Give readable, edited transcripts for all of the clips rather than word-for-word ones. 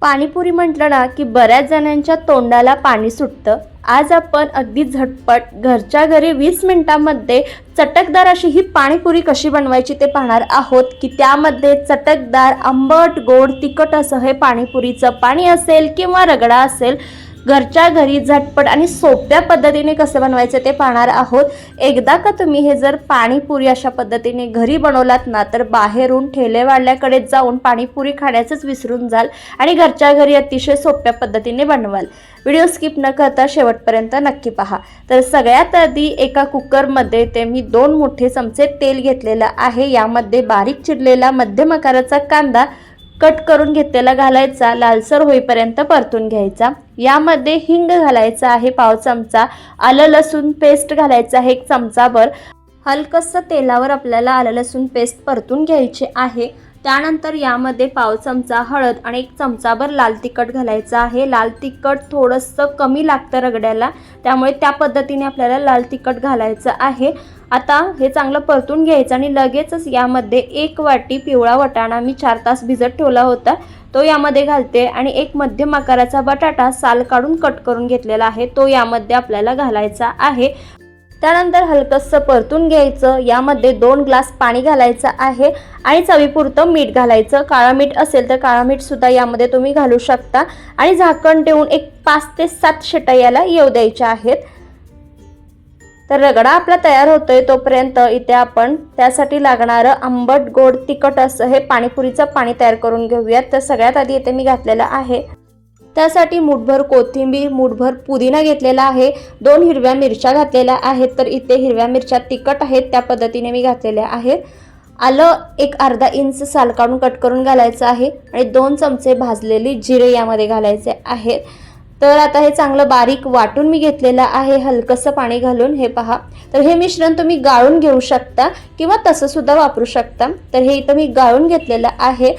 पाणीपुरी म्हटलं ना की बऱ्याच जणांच्या तोंडाला पाणी सुटतं। आज आपण अगदी झटपट घरच्या घरी 20 मिनिटांमध्ये चटकदार अशी ही पाणीपुरी कशी बनवायची ते पाहणार आहोत की त्यामध्ये चटकदार आंबट गोड तिखट असं हे पाणीपुरीचं पाणी असेल किंवा रगडा असेल घरच्या घरी झटपट आणि सोप्या पद्धतीने कसं बनवायचं ते पाहणार आहोत। एकदा का तुम्ही हे जर पाणीपुरी अशा पद्धतीने घरी बनवलात ना तर बाहेरून ठेलेवाल्याकडे जाऊन पाणीपुरी खाण्याचंच विसरून जाल आणि घरच्या घरी अतिशय सोप्या पद्धतीने बनवाल। व्हिडिओ स्किप न करता शेवटपर्यंत नक्की पहा। तर सगळ्यात आधी एका कुकरमध्ये ते मी 2 मोठे चमचे तेल घेतलेलं आहे। यामध्ये बारीक चिरलेला मध्यम आकाराचा कांदा कट करून घेतलेला घालायचा, लालसर होईपर्यंत परतून घ्यायचा। यामध्ये हिंग घालायचा आहे पाव चमचा, आलं लसूण पेस्ट घालायचा आहे 1 चमचाभर। हलकसं तेलावर आपल्याला आलं लसूण पेस्ट परतून घ्यायची आहे। त्यानंतर यामध्ये पाव चमचा हळद आणि 1 चमचाभर लाल तिखट घालायचं आहे। लाल तिखट थोडंसं कमी लागतं रगड्याला, त्यामुळे त्या पद्धतीने आपल्याला लाल तिखट घालायचं आहे। आता हे चांगलं परतून घ्यायचं आणि लगेचच यामध्ये 1 वाटी पिवळा वाटाणा मी 4 तास भिजत ठेवला होता तो यामध्ये घालते आणि 1 मध्यम आकाराचा बटाटा साल काढून कट करून घेतलेला आहे तो यामध्ये आपल्याला घालायचा आहे। त्यानंतर हलकसं परतून घ्यायचं। यामध्ये 2 ग्लास पाणी घालायचं आहे आणि चवीपुरतं मीठ घालायचं। काळं मीठ असेल तर काळं मीठ सुद्धा यामध्ये तुम्ही घालू शकता आणि झाकण ठेवून एक 5 ते 7 शिट्या याला येऊ द्यायच्या आहेत। तर रगडा आपला तयार होतोय तोपर्यंत इथे आपण त्यासाठी लागणारं आंबट गोड तिखट असं हे पाणीपुरीचं पाणी तयार करून घेऊयात। तर सगळ्यात आधी इथे मी घातलेलं आहे त्यासाठी मूठभर कोथिंबीर, मूठभर पुदिना घेतलेला आहे, 2 हिरव्या मिरच्या घातलेल्या आहेत। तर इथे हिरव्या मिरच्या तिखट आहेत त्या पद्धतीने मी घातलेल्या आहेत। आलं एक अर्धा इंच साल काढून कट करून घालायचं आहे आणि 2 चमचे भाजलेली जिरे यामध्ये घालायचे आहेत। तर आता हे चांगलं बारीक वाटून मी घेतलेलं आहे हलकसं पाणी घालून। हे पहा, तर हे मिश्रण तुम्ही गाळून घेऊ शकता किंवा तसं सुद्धा वापरू शकता। तर हे इथं मी गाळून घेतलेलं आहे।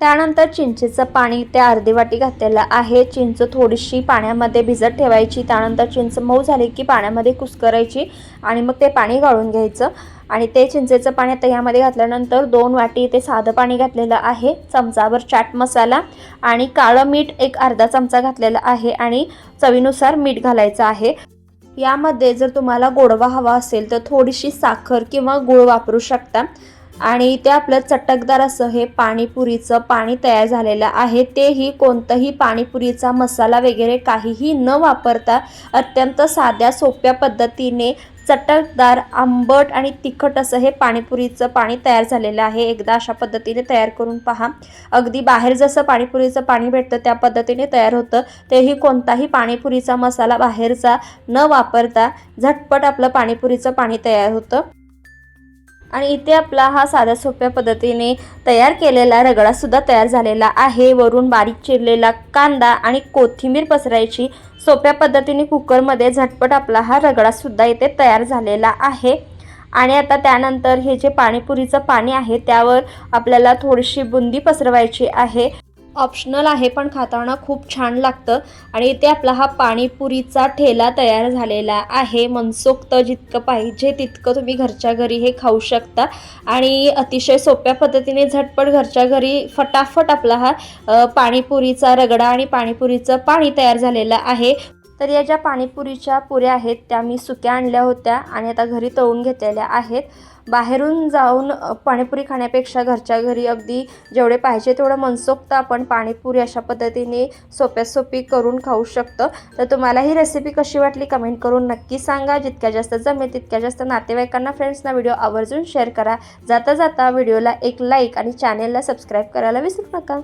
त्यानंतर चिंचेचं पाणी ते अर्धी वाटी घातलेलं आहे। चिंच थोडीशी पाण्यामध्ये भिजत ठेवायची, त्यानंतर चिंच मऊ झाली की पाण्यामध्ये कुस्करायची आणि मग ते पाणी गाळून घ्यायचं। आणि ते चिंचेचं पाणी आता यामध्ये घातल्यानंतर 2 वाटी ते साधं पाणी घातलेलं आहे, चमचाभर चाट मसाला आणि काळं मीठ एक अर्धा चमचा घातलेला आहे आणि चवीनुसार मीठ घालायचं आहे। यामध्ये जर तुम्हाला गोडवा हवा असेल तर थोडीशी साखर किंवा गूळ वापरू शकता। आणि ते आपलं चटकदार असं हे पाणीपुरीचं पाणी तयार झालेलं आहे। तेही कोणतंही पाणीपुरीचा मसाला वगैरे काहीही न वापरता अत्यंत साध्या सोप्या पद्धतीने चटकदार आंबट आणि तिखट असं हे पाणीपुरीचं पाणी तयार झालेलं आहे। एकदा अशा पद्धतीने तयार करून पहा। अगदी बाहेर जसं पाणीपुरीचं पाणी भेटतं त्या पद्धतीने तयार होतं। तेही कोणताही पाणीपुरीचा मसाला बाहेरचा न वापरता झटपट आपलं पाणीपुरीचं पाणी तयार होतं। आणि इथे आपला हा साध्या सोप्या पद्धतीने तयार केलेला रगडा सुद्धा तयार झालेला आहे। वरून बारीक चिरलेला कांदा आणि कोथिंबीर पसरायची। सोप्या पद्धतीने कुकरमध्ये झटपट आपला हा रगडा सुद्धा इथे तयार झालेला आहे। आणि आता त्यानंतर हे जे पाणीपुरीचं पाणी आहे त्यावर आपल्याला थोडीशी बुंदी पसरवायची आहे। ऑप्शनल आहे पण खाताना खूप छान लागतं। आणि इथे आपला हा पाणीपुरीचा ठेला तयार झालेला आहे। मनसोक्त जितकं पाहिजे तितकं तुम्ही घरच्या घरी हे खाऊ शकता आणि अतिशय सोप्या पद्धतीने झटपट घरच्या घरी फटाफट आपला हा पाणीपुरीचा रगडा आणि पाणीपुरीचं पाणी तयार झालेलं आहे। तर या ज्या पाणीपुरीच्या पुऱ्या आहेत त्या मी सुक्या आणल्या होत्या आणि आता घरी तळून घेतलेल्या आहेत। बाहेरून जाऊन पाणीपुरी खाण्यापेक्षा घरच्या घरी अगदी जेवढे पाहिजे तेवढं मनसोक्त आपण पाणीपुरी अशा पद्धतीने सोप्या सोपी करून खाऊ शकतो। तर तुम्हाला ही रेसिपी कशी वाटली कमेंट करून नक्की सांगा। जितक्या जास्त जमेल तितक्या जास्त नातेवाईकांना फ्रेंड्सना व्हिडिओ आवर्जून शेअर करा। जाता जाता व्हिडिओला एक लाईक आणि चॅनेलला सबस्क्राईब करायला विसरू नका।